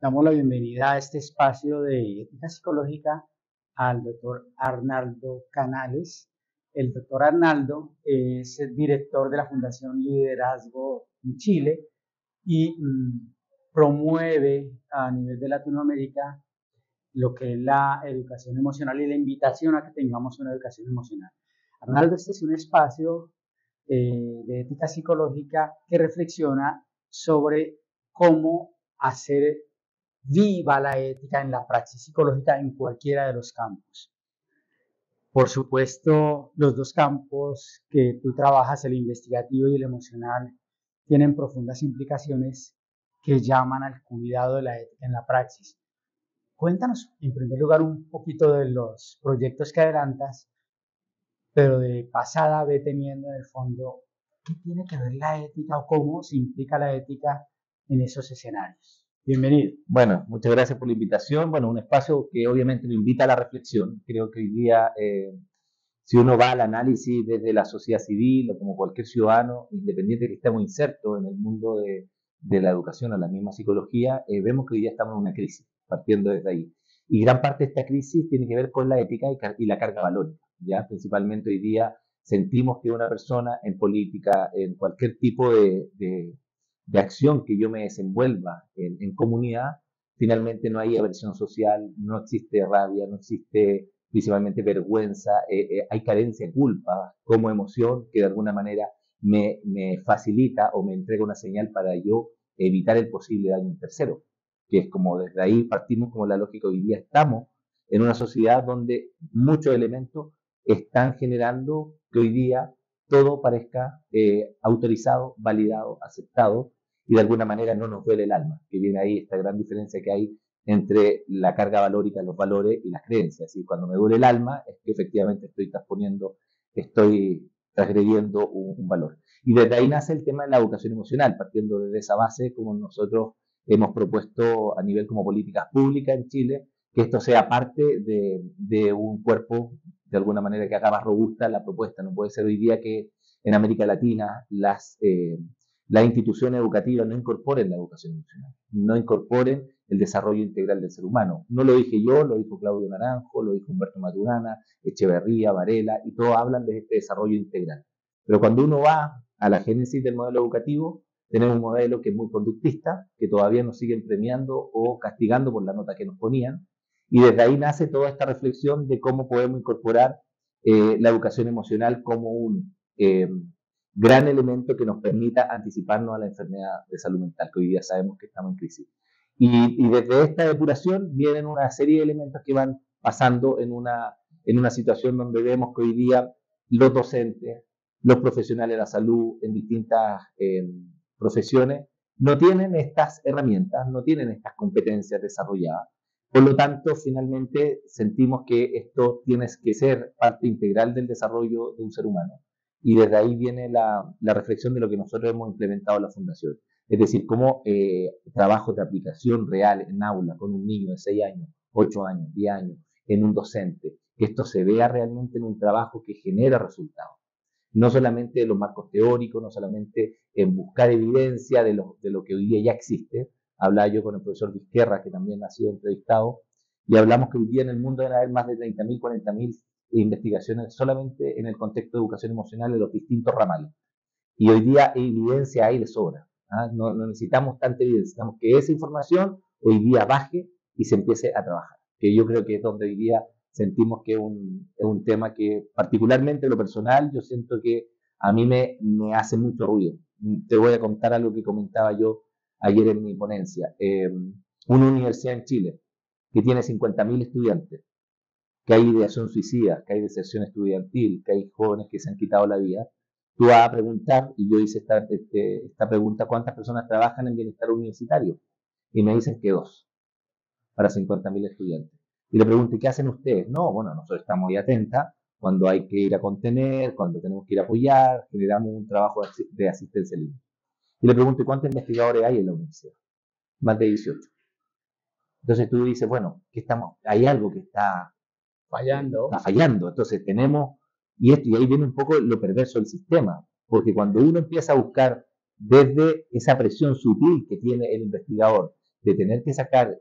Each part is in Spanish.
Damos la bienvenida a este espacio de ética psicológica al doctor Arnaldo Canales. El doctor Arnaldo es el director de la Fundación Liderazgo en Chile y promueve a nivel de Latinoamérica lo que es la educación emocional y la invitación a que tengamos una educación emocional. Arnaldo, este es un espacio de ética psicológica que reflexiona sobre cómo hacer viva la ética en la praxis psicológica en cualquiera de los campos. Por supuesto, los dos campos que tú trabajas, el investigativo y el emocional, tienen profundas implicaciones que llaman al cuidado de la ética en la praxis. Cuéntanos, en primer lugar, un poquito de los proyectos que adelantas, pero de pasada ve teniendo en el fondo qué tiene que ver la ética o cómo se implica la ética en esos escenarios. Bienvenido. Bueno, muchas gracias por la invitación. Bueno, un espacio que obviamente me invita a la reflexión. Creo que hoy día, si uno va al análisis desde la sociedad civil o como cualquier ciudadano, independiente de que estemos insertos en el mundo de la educación o la misma psicología, vemos que hoy día estamos en una crisis, partiendo desde ahí. Y gran parte de esta crisis tiene que ver con la ética y la carga valórica. ¿Ya? Principalmente hoy día sentimos que una persona en política, en cualquier tipo de acción que yo me desenvuelva en comunidad, finalmente no hay aversión social, no existe rabia, no existe principalmente vergüenza, hay carencia de culpa como emoción que de alguna manera me facilita o me entrega una señal para yo evitar el posible daño en tercero, que es como desde ahí partimos como la lógica. Hoy día estamos en una sociedad donde muchos elementos están generando que hoy día todo parezca autorizado, validado, aceptado, y de alguna manera no nos duele el alma, que viene ahí esta gran diferencia que hay entre la carga valórica, los valores y las creencias. Y cuando me duele el alma es que efectivamente estoy transponiendo, estoy transgrediendo un valor. Y desde ahí nace el tema de la educación emocional, partiendo desde esa base, como nosotros hemos propuesto a nivel como políticas públicas en Chile, que esto sea parte de un cuerpo, de alguna manera, que haga más robusta la propuesta. No puede ser hoy día que en América Latina las instituciones educativas no incorporen la educación emocional, no incorporen el desarrollo integral del ser humano. No lo dije yo, lo dijo Claudio Naranjo, lo dijo Humberto Maturana, Echeverría, Varela, y todos hablan de este desarrollo integral. Pero cuando uno va a la génesis del modelo educativo, tenemos un modelo que es muy conductista, que todavía nos siguen premiando o castigando por la nota que nos ponían, y desde ahí nace toda esta reflexión de cómo podemos incorporar la educación emocional como un gran elemento que nos permita anticiparnos a la enfermedad de salud mental, que hoy día sabemos que estamos en crisis. Y desde esta depuración vienen una serie de elementos que van pasando en una situación donde vemos que hoy día los docentes, los profesionales de la salud en distintas profesiones, no tienen estas herramientas, no tienen estas competencias desarrolladas. Por lo tanto, finalmente sentimos que esto tiene que ser parte integral del desarrollo de un ser humano. Y desde ahí viene la reflexión de lo que nosotros hemos implementado en la Fundación. Es decir, cómo trabajos de aplicación real en aula con un niño de 6 años, 8 años, 10 años, en un docente, que esto se vea realmente en un trabajo que genera resultados. No solamente en los marcos teóricos, no solamente en buscar evidencia de lo que hoy día ya existe. Hablaba yo con el profesor Vizquerra, que también ha sido entrevistado, y hablamos que hoy día en el mundo deben haber más de 30.000, 40.000 investigaciones solamente en el contexto de educación emocional de los distintos ramales. Y hoy día evidencia hay de sobra. ¿Ah? No necesitamos tanta evidencia, necesitamos que esa información hoy día baje y se empiece a trabajar. Que yo creo que es donde hoy día sentimos que es un tema que, particularmente en lo personal, yo siento que a mí me hace mucho ruido. Te voy a contar algo que comentaba yo ayer en mi ponencia. Una universidad en Chile que tiene 50.000 estudiantes, que hay ideación suicida, que hay deserción estudiantil, que hay jóvenes que se han quitado la vida, tú vas a preguntar, y yo hice esta pregunta: ¿cuántas personas trabajan en bienestar universitario? Y me dicen que dos, para 50.000 estudiantes. Y le pregunto: ¿qué hacen ustedes? No, bueno, nosotros estamos muy atentos cuando hay que ir a contener, cuando tenemos que ir a apoyar, generamos un trabajo de asistencia libre. Y le pregunto: ¿cuántos investigadores hay en la universidad? Más de 18. Entonces tú dices, bueno, hay algo que Fallando. está fallando. Entonces tenemos, y ahí viene un poco lo perverso del sistema, porque cuando uno empieza a buscar desde esa presión sutil que tiene el investigador, de tener que sacar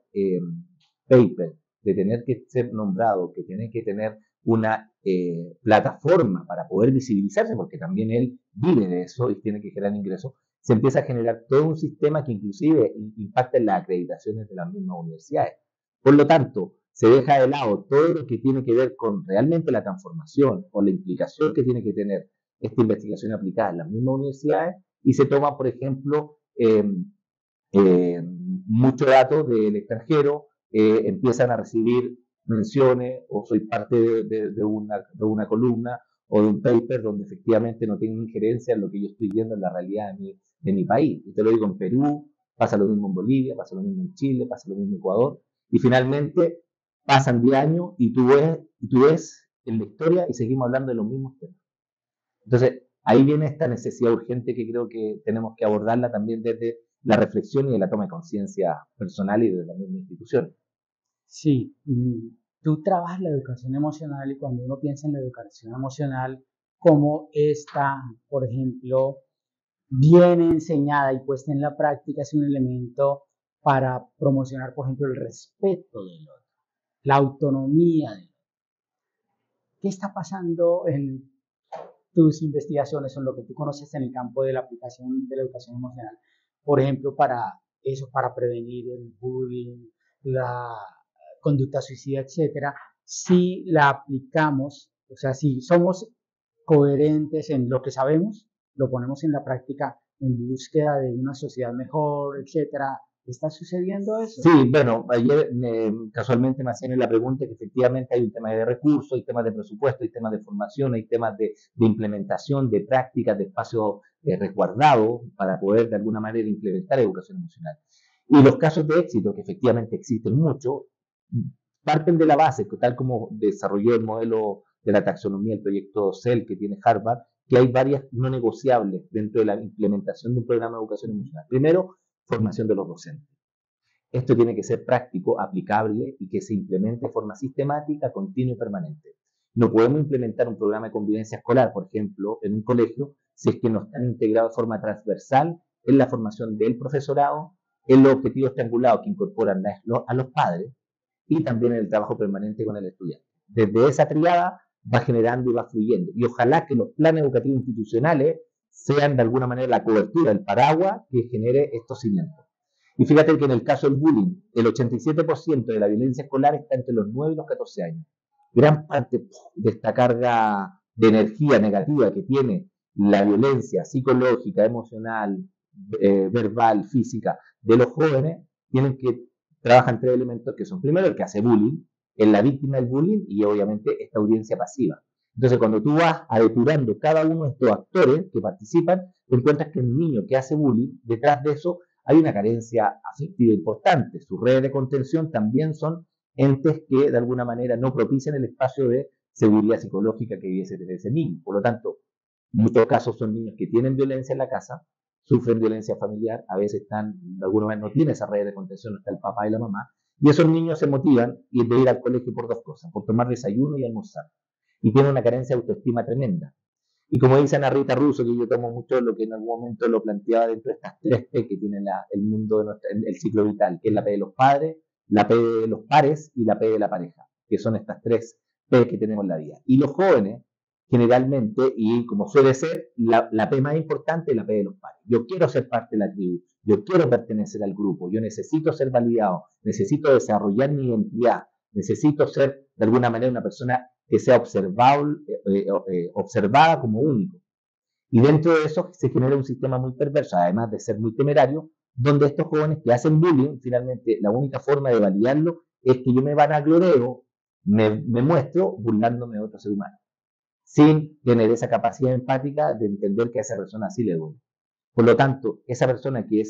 paper, de tener que ser nombrado, que tiene que tener una plataforma para poder visibilizarse, porque también él vive de eso y tiene que generar ingresos, se empieza a generar todo un sistema que inclusive impacta en las acreditaciones de las mismas universidades. Por lo tanto, se deja de lado todo lo que tiene que ver con realmente la transformación o la implicación que tiene que tener esta investigación aplicada en las mismas universidades y se toma, por ejemplo, muchos datos del extranjero, empiezan a recibir menciones o soy parte de una columna o de un paper donde efectivamente no tengo injerencia en lo que yo estoy viendo en la realidad de mi país. Y te lo digo en Perú, pasa lo mismo en Bolivia, pasa lo mismo en Chile, pasa lo mismo en Ecuador. Y finalmente pasan 10 años y tú ves en la historia y seguimos hablando de los mismos temas. Entonces, ahí viene esta necesidad urgente que creo que tenemos que abordarla también desde la reflexión y de la toma de conciencia personal y de la misma institución. Sí, tú trabajas la educación emocional y cuando uno piensa en la educación emocional, como esta, por ejemplo, bien enseñada y puesta en la práctica es un elemento para promocionar, por ejemplo, el respeto del otro, la autonomía del otro. ¿Qué está pasando en tus investigaciones o en lo que tú conoces en el campo de la aplicación de la educación emocional? Por ejemplo, para eso, para prevenir el bullying, la conducta suicida, etcétera, si la aplicamos, o sea, si somos coherentes en lo que sabemos, lo ponemos en la práctica en búsqueda de una sociedad mejor, etcétera. ¿Está sucediendo eso? Sí, bueno, ayer casualmente me hacían la pregunta que efectivamente hay un tema de recursos, hay temas de presupuesto, hay temas de formación, hay temas de implementación, de prácticas, de espacios resguardados para poder de alguna manera implementar educación emocional. Y los casos de éxito, que efectivamente existen muchos, parten de la base, tal como desarrolló el modelo de la taxonomía, el proyecto CEL que tiene Harvard, que hay varias no negociables dentro de la implementación de un programa de educación emocional. Primero, formación de los docentes. Esto tiene que ser práctico, aplicable y que se implemente de forma sistemática, continua y permanente. No podemos implementar un programa de convivencia escolar, por ejemplo, en un colegio, si es que no están integrados de forma transversal en la formación del profesorado, en los objetivos triangulados que incorporan a los padres y también en el trabajo permanente con el estudiante. Desde esa triada va generando y va fluyendo. Y ojalá que los planes educativos institucionales sean de alguna manera la cobertura, el paraguas que genere estos cimientos. Y fíjate que en el caso del bullying, el 87% de la violencia escolar está entre los 9 y los 14 años. Gran parte de esta carga de energía negativa que tiene la violencia psicológica, emocional, verbal, física de los jóvenes, tienen que trabajar tres elementos que son, primero, el que hace bullying, en la víctima del bullying y obviamente esta audiencia pasiva. Entonces, cuando tú vas depurando cada uno de estos actores que participan, te encuentras que el niño que hace bullying, detrás de eso hay una carencia afectiva importante. Sus redes de contención también son entes que de alguna manera no propician el espacio de seguridad psicológica que debiese tener ese niño. Por lo tanto, en muchos casos son niños que tienen violencia en la casa, sufren violencia familiar, a veces están, de alguna manera no tiene esa red de contención, no está el papá y la mamá, y esos niños se motivan de ir al colegio por dos cosas, por tomar desayuno y almorzar, y tienen una carencia de autoestima tremenda. Y como dice Ana Rita Russo, que yo tomo mucho lo que en algún momento lo planteaba dentro de estas tres P que tiene el mundo, el ciclo vital, que es la P de los padres, la P de los pares y la P de la pareja, que son estas tres P que tenemos en la vida. Y los jóvenes, generalmente, y como suele ser, la P más importante es la P de los pares. Yo quiero ser parte de la tribu, yo quiero pertenecer al grupo, yo necesito ser validado, necesito desarrollar mi identidad, necesito ser de alguna manera una persona que sea observada como único. Y dentro de eso se genera un sistema muy perverso, además de ser muy temerario, donde estos jóvenes que hacen bullying, finalmente la única forma de validarlo es que yo me vanagloreo, me muestro burlándome de otro ser humano, sin tener esa capacidad empática de entender que a esa persona sí le duele. Por lo tanto, esa persona que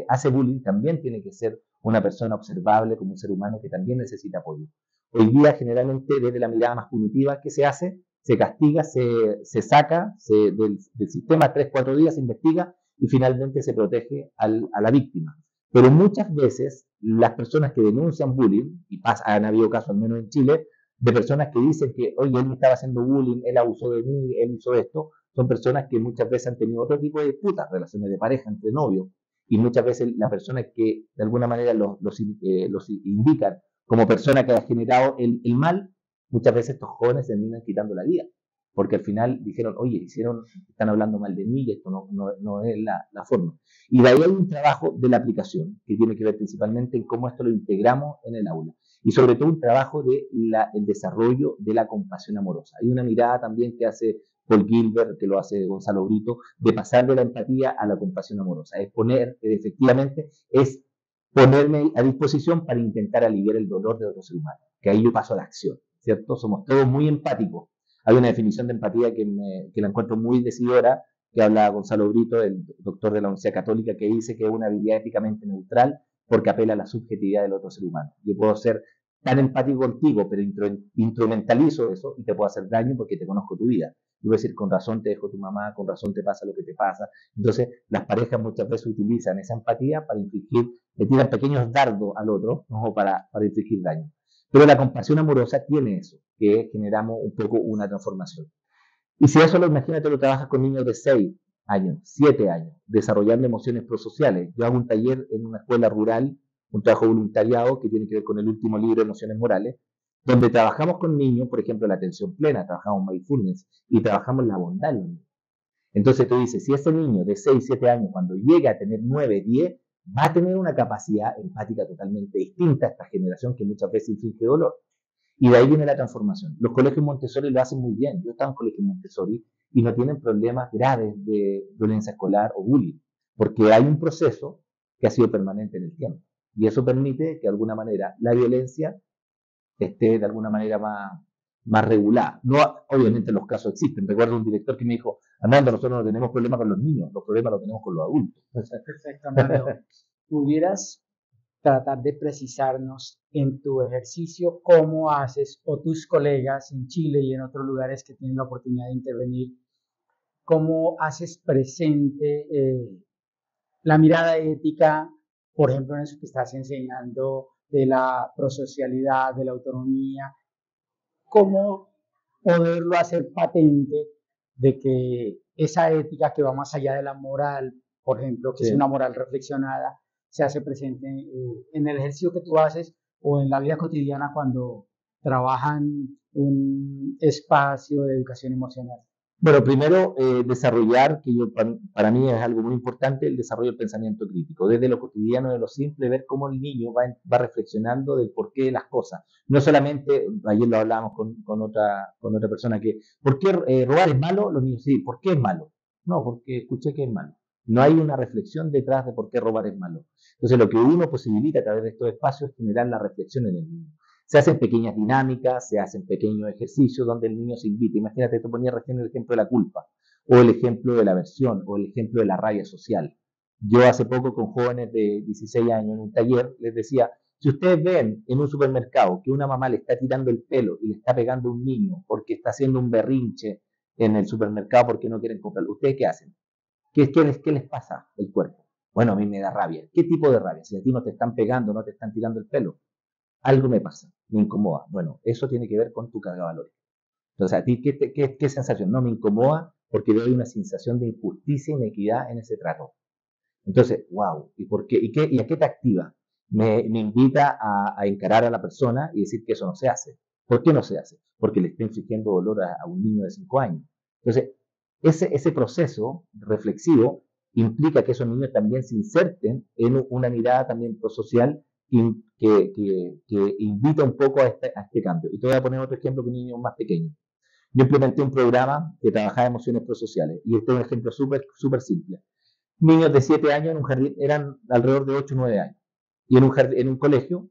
hace bullying también tiene que ser una persona observable como un ser humano que también necesita apoyo. Hoy día, generalmente, desde la mirada más punitiva, ¿qué se hace? Se castiga, se saca del sistema 3, 4 días, se investiga y finalmente se protege a la víctima. Pero muchas veces las personas que denuncian bullying, y han habido casos, al menos en Chile, de personas que dicen que, oye, él me estaba haciendo bullying, él abusó de mí, él hizo esto, son personas que muchas veces han tenido otro tipo de disputas, relaciones de pareja entre novios, y muchas veces la persona que de alguna manera los indican como persona que ha generado el mal, muchas veces estos jóvenes terminan quitando la vida, porque al final dijeron, oye, están hablando mal de mí y esto no es la forma. Y de ahí hay un trabajo de la aplicación que tiene que ver principalmente en cómo esto lo integramos en el aula y sobre todo un trabajo el desarrollo de la compasión amorosa. Hay una mirada también que hace Paul Gilbert, que lo hace Gonzalo Brito, de pasar de la empatía a la compasión amorosa. Efectivamente, es ponerme a disposición para intentar aliviar el dolor de otro ser humano, que ahí yo paso a la acción, ¿cierto? Somos todos muy empáticos. Hay una definición de empatía que la encuentro muy decidora, que habla Gonzalo Brito, el doctor de la Universidad Católica, que dice que es una habilidad éticamente neutral porque apela a la subjetividad del otro ser humano. Yo puedo ser tan empático contigo, pero instrumentalizo eso y te puedo hacer daño porque te conozco tu vida. Yo voy a decir, con razón te dejó tu mamá, con razón te pasa lo que te pasa. Entonces, las parejas muchas veces utilizan esa empatía para infligir, le tiran pequeños dardos al otro, ¿no? para infligir daño. Pero la compasión amorosa tiene eso, que generamos un poco una transformación. Y si eso imagínate, lo trabajas con niños de 6 años, 7 años, desarrollando emociones prosociales. Yo hago un taller en una escuela rural, un trabajo voluntariado que tiene que ver con el último libro, Emociones Morales, donde trabajamos con niños, por ejemplo, la atención plena, trabajamos mindfulness y trabajamos la bondad en los niños. Entonces tú dices, si ese niño de 6, 7 años, cuando llegue a tener 9, 10, va a tener una capacidad empática totalmente distinta a esta generación que muchas veces inflige dolor. Y de ahí viene la transformación. Los colegios Montessori lo hacen muy bien. Yo estaba en colegios Montessori y no tienen problemas graves de violencia escolar o bullying, porque hay un proceso que ha sido permanente en el tiempo. Y eso permite que de alguna manera la violencia esté de alguna manera más regulada. No, obviamente los casos existen. Recuerdo un director que me dijo, Arnaldo, nosotros no tenemos problemas con los niños, los problemas los tenemos con los adultos. Perfecto, Arnaldo. ¿Pudieras tratar de precisarnos en tu ejercicio cómo haces, o tus colegas en Chile y en otros lugares que tienen la oportunidad de intervenir, cómo haces presente la mirada ética, por ejemplo, en eso que estás enseñando de la prosocialidad, de la autonomía, cómo poderlo hacer patente de que esa ética que va más allá de la moral, por ejemplo, que sí, es una moral reflexionada, se hace presente en el ejercicio que tú haces o en la vida cotidiana cuando trabajan un espacio de educación emocional. Bueno, primero desarrollar, que para mí es algo muy importante, el desarrollo del pensamiento crítico, desde lo cotidiano, de lo simple, ver cómo el niño va reflexionando del porqué de las cosas. No solamente, ayer lo hablábamos con otra persona, que ¿por qué robar es malo? Los niños, sí, ¿por qué es malo? No, porque escuché que es malo. No hay una reflexión detrás de por qué robar es malo. Entonces, lo que uno posibilita a través de estos espacios es generar la reflexión en el niño. Se hacen pequeñas dinámicas, se hacen pequeños ejercicios donde el niño se invita. Imagínate, te ponía recién el ejemplo de la culpa, o el ejemplo de la aversión, o el ejemplo de la rabia social. Yo hace poco con jóvenes de 16 años en un taller les decía, si ustedes ven en un supermercado que una mamá le está tirando el pelo y le está pegando a un niño porque está haciendo un berrinche en el supermercado porque no quieren comprarlo, ¿ustedes qué hacen? ¿Qué les pasa el cuerpo? Bueno, a mí me da rabia. ¿Qué tipo de rabia? Si a ti no te están pegando, no te están tirando el pelo, algo me pasa, me incomoda. Bueno, eso tiene que ver con tu carga valórica. Entonces, ¿a ti qué sensación? No, me incomoda porque veo una sensación de injusticia e inequidad en ese trato. Entonces, wow, ¿y por qué? ¿Y a qué te activa? Me invita a encarar a la persona y decir que eso no se hace. ¿Por qué no se hace? Porque le está infligiendo dolor a un niño de 5 años. Entonces, ese proceso reflexivo implica que esos niños también se inserten en una mirada también prosocial que invita un poco a este cambio. Y te voy a poner otro ejemplo con niños más pequeños. Yo implementé un programa que trabajaba emociones prosociales y este es un ejemplo súper simple. Niños de 7 años en un jardín eran alrededor de 8 o 9 años. Y en un colegio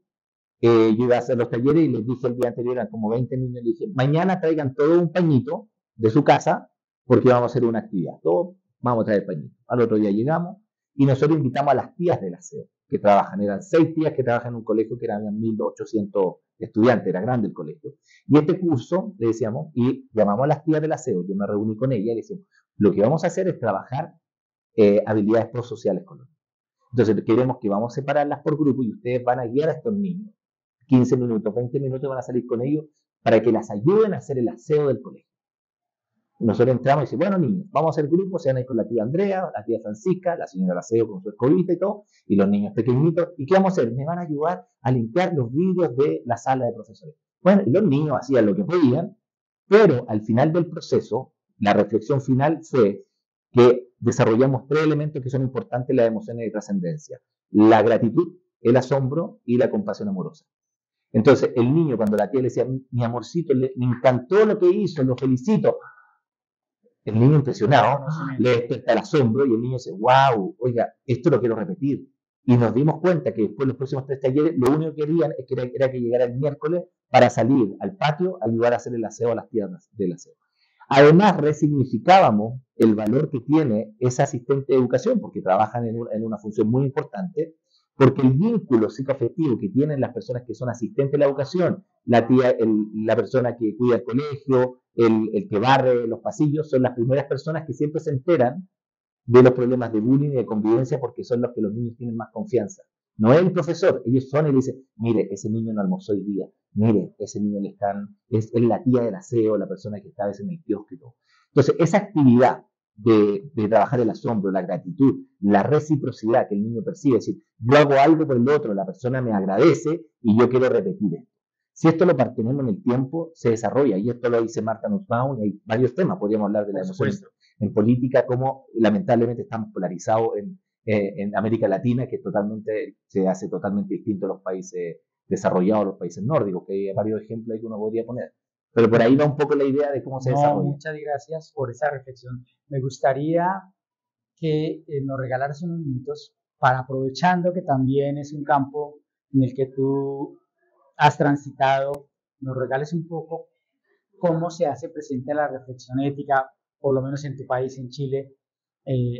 yo iba a hacer los talleres y les dije el día anterior, eran como 20 niños, les dije, mañana traigan todo un pañito de su casa porque vamos a hacer una actividad. Todos vamos a traer pañito. Al otro día llegamos y nosotros invitamos a las tías del aseo que trabajan. Eran 6 tías que trabajan en un colegio que eran 1.800 estudiantes, era grande el colegio. Y este curso, le decíamos, y llamamos a las tías del aseo, yo me reuní con ellas y le decíamos, lo que vamos a hacer es trabajar habilidades prosociales con los niños. Entonces queremos que vamos a separarlas por grupo y ustedes van a guiar a estos niños 15 minutos, 20 minutos van a salir con ellos para que las ayuden a hacer el aseo del colegio. Nosotros entramos y decimos, bueno, niños, vamos a hacer grupos, se van a ir con la tía Andrea, la tía Francisca, la señora Laceo con su escobita y todo, y los niños pequeñitos. ¿Y qué vamos a hacer? Me van a ayudar a limpiar los vidrios de la sala de profesores. Bueno, y los niños hacían lo que podían, pero al final del proceso, la reflexión final fue que desarrollamos tres elementos que son importantes en las emociones de trascendencia: la gratitud, el asombro y la compasión amorosa. Entonces, el niño, cuando la tía le decía, mi amorcito, me encantó lo que hizo, lo felicito, el niño impresionado le despierta el asombro y el niño dice, wow, oiga, esto lo quiero repetir. Y nos dimos cuenta que después los próximos 3 talleres, lo único que querían era que llegara el miércoles para salir al patio a ayudar a hacer el aseo a las tierras del aseo. Además, resignificábamos el valor que tiene ese asistente de educación, porque trabajan en una función muy importante, porque el vínculo psicoafectivo que tienen las personas que son asistentes de la educación, la tía, la persona que cuida el colegio, el que barre los pasillos, son las primeras personas que siempre se enteran de los problemas de bullying y de convivencia, porque son los que los niños tienen más confianza. No es el profesor, ellos son y le dicen, mire, ese niño no almorzó hoy día, mire, ese niño le están, es la tía del aseo, la persona que está a veces en el kiosco y todo. Entonces, esa actividad de trabajar el asombro, la gratitud, la reciprocidad que el niño percibe, es decir, yo hago algo por el otro, la persona me agradece y yo quiero repetir esto. Si esto lo mantenemos en el tiempo, se desarrolla, y esto lo dice Marta Nussbaum, y hay varios temas, podríamos hablar de la emoción en política, como lamentablemente estamos polarizados en América Latina, que totalmente, se hace totalmente distinto a los países desarrollados, los países nórdicos, que hay varios ejemplos ahí que uno podría poner. Pero por ahí va un poco la idea de cómo se desarrolla. Muchas gracias por esa reflexión. Me gustaría que nos regalaras unos minutos para, aprovechando que también es un campo en el que tú has transitado, nos regales un poco cómo se hace presente la reflexión ética, por lo menos en tu país, en Chile,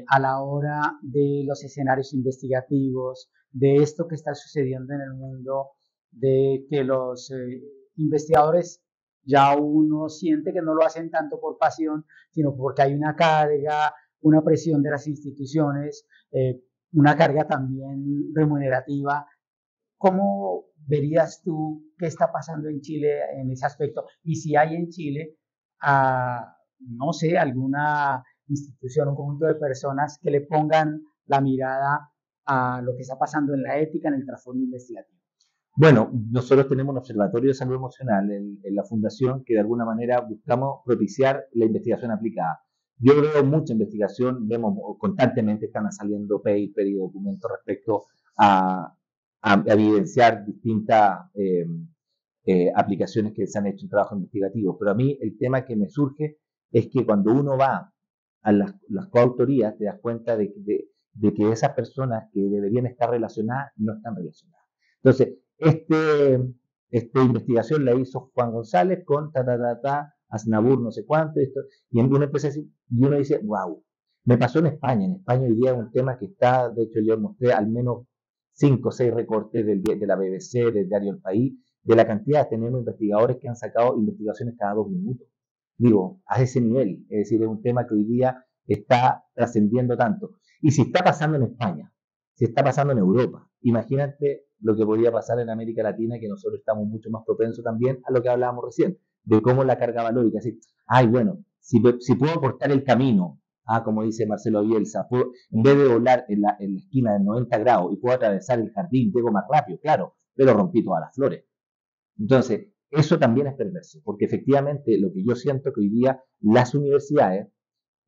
a la hora de los escenarios investigativos, de esto que está sucediendo en el mundo, de que los investigadores ya uno siente que no lo hacen tanto por pasión, sino porque hay una carga, una presión de las instituciones, una carga también remunerativa. ¿Cómo verías tú qué está pasando en Chile en ese aspecto? Y si hay en Chile, no sé, alguna institución, un conjunto de personas que le pongan la mirada a lo que está pasando en la ética, en el trasfondo investigativo. Bueno, nosotros tenemos un observatorio de salud emocional en la fundación que de alguna manera buscamos propiciar la investigación aplicada. Yo veo mucha investigación, vemos constantemente están saliendo papers y documentos respecto a evidenciar distintas aplicaciones que se han hecho en trabajo investigativo. Pero a mí el tema que me surge es que cuando uno va a las coautorías te das cuenta de que esas personas que deberían estar relacionadas no están relacionadas. Entonces, esta investigación la hizo Juan González con Aznavour no sé cuánto, y uno empieza a decir, y uno dice, wow, me pasó en España. En España hoy día es un tema que está, de hecho yo mostré al menos 5 o 6 recortes de la BBC, del diario El País, de la cantidad. Tenemos investigadores que han sacado investigaciones cada 2 minutos. Digo, a ese nivel, es decir, es un tema que hoy día está trascendiendo tanto. Y si está pasando en España, si está pasando en Europa, imagínate lo que podría pasar en América Latina, que nosotros estamos mucho más propensos también a lo que hablábamos recién, de cómo la carga valórica, así, ay, bueno, si puedo acortar el camino, como dice Marcelo Bielsa, en vez de volar en la esquina de 90 grados y puedo atravesar el jardín, llego más rápido, claro, pero rompí todas las flores. Entonces, eso también es perverso, porque efectivamente lo que yo siento que hoy día las universidades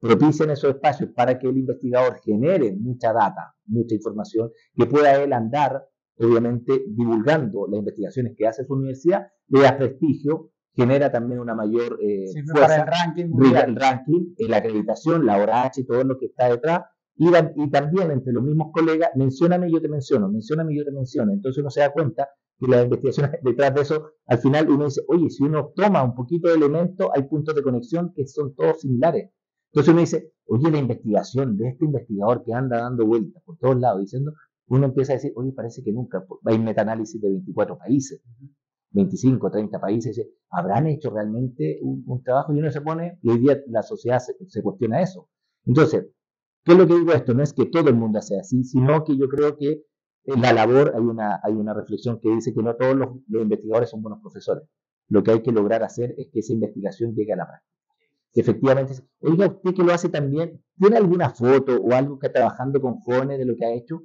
propician esos espacios para que el investigador genere mucha data, mucha información, que pueda él andar, obviamente, divulgando las investigaciones que hace su universidad, le da prestigio, genera también una mayor fuerza, para el ranking, la acreditación, la hora H, todo lo que está detrás, y también entre los mismos colegas, mencióname, yo te menciono, mencióname, yo te menciono. Entonces uno se da cuenta que las investigaciones detrás de eso, al final uno dice, oye, si uno toma un poquito de elementos, hay puntos de conexión que son todos similares. Entonces uno dice, oye, la investigación de este investigador que anda dando vueltas por todos lados diciendo, uno empieza a decir, oye, parece que nunca, hay metaanálisis de 24 países, 25, 30 países, ¿habrán hecho realmente un trabajo? Y uno se pone, y hoy día la sociedad se cuestiona eso. Entonces, ¿qué es lo que digo esto? No es que todo el mundo sea así, sino que yo creo que en la labor hay una reflexión que dice que no todos los investigadores son buenos profesores. Lo que hay que lograr hacer es que esa investigación llegue a la práctica. que efectivamente, oiga, usted que lo hace también, ¿tiene alguna foto o algo que está trabajando con jóvenes de lo que ha hecho?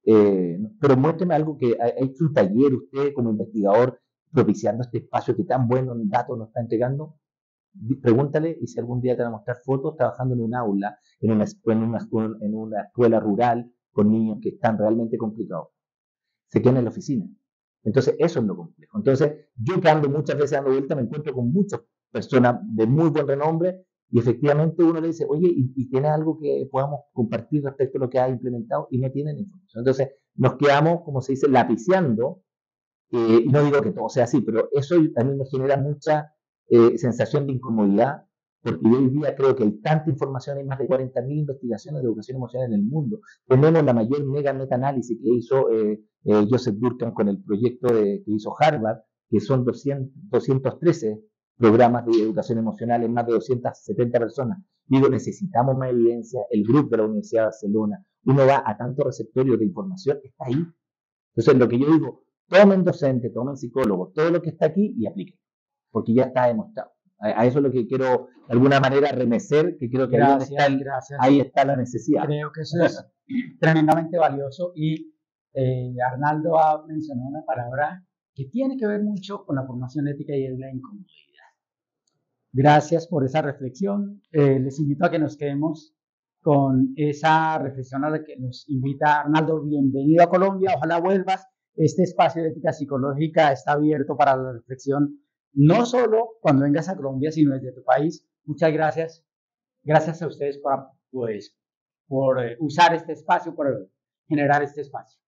Pero muéstrame algo que ha hecho un taller usted como investigador propiciando este espacio que tan buenos datos nos está entregando. Pregúntale y si algún día te van a mostrar fotos trabajando en un aula, en una escuela rural con niños que están realmente complicados. Se quedan en la oficina. Entonces, eso es lo complejo. Entonces, yo que ando muchas veces dando vuelta, me encuentro con muchas personas de muy buen renombre y efectivamente uno le dice, oye, ¿y tienes algo que podamos compartir respecto a lo que has implementado? Y no tienen información. Entonces, nos quedamos, como se dice, lapiciando. Y no digo que todo sea así, pero eso a mí me genera mucha sensación de incomodidad, porque hoy día creo que hay tanta información, hay más de 40.000 investigaciones de educación emocional en el mundo. Tenemos la mayor meta-análisis que hizo Joseph Durkheim con el proyecto que hizo Harvard, que son 213 programas de educación emocional en más de 270 personas. Digo, necesitamos más evidencia. El grupo de la Universidad de Barcelona, uno va a tantos receptorios de información, está ahí. Entonces, lo que yo digo, tomen docente, tomen psicólogo, todo lo que está aquí y apliquen, porque ya está demostrado. A eso es lo que quiero, de alguna manera, remecer, que creo que Gracias. ahí está la necesidad. Creo que eso es tremendamente valioso y Arnaldo ha mencionado una palabra que tiene que ver mucho con la formación ética y es la incomodidad. Gracias por esa reflexión. Les invito a que nos quedemos con esa reflexión a la que nos invita Arnaldo. Bienvenido a Colombia, ojalá vuelvas. Este espacio de ética psicológica está abierto para la reflexión, no solo cuando vengas a Colombia, sino desde tu país. Muchas gracias. Gracias a ustedes por usar este espacio, por generar este espacio.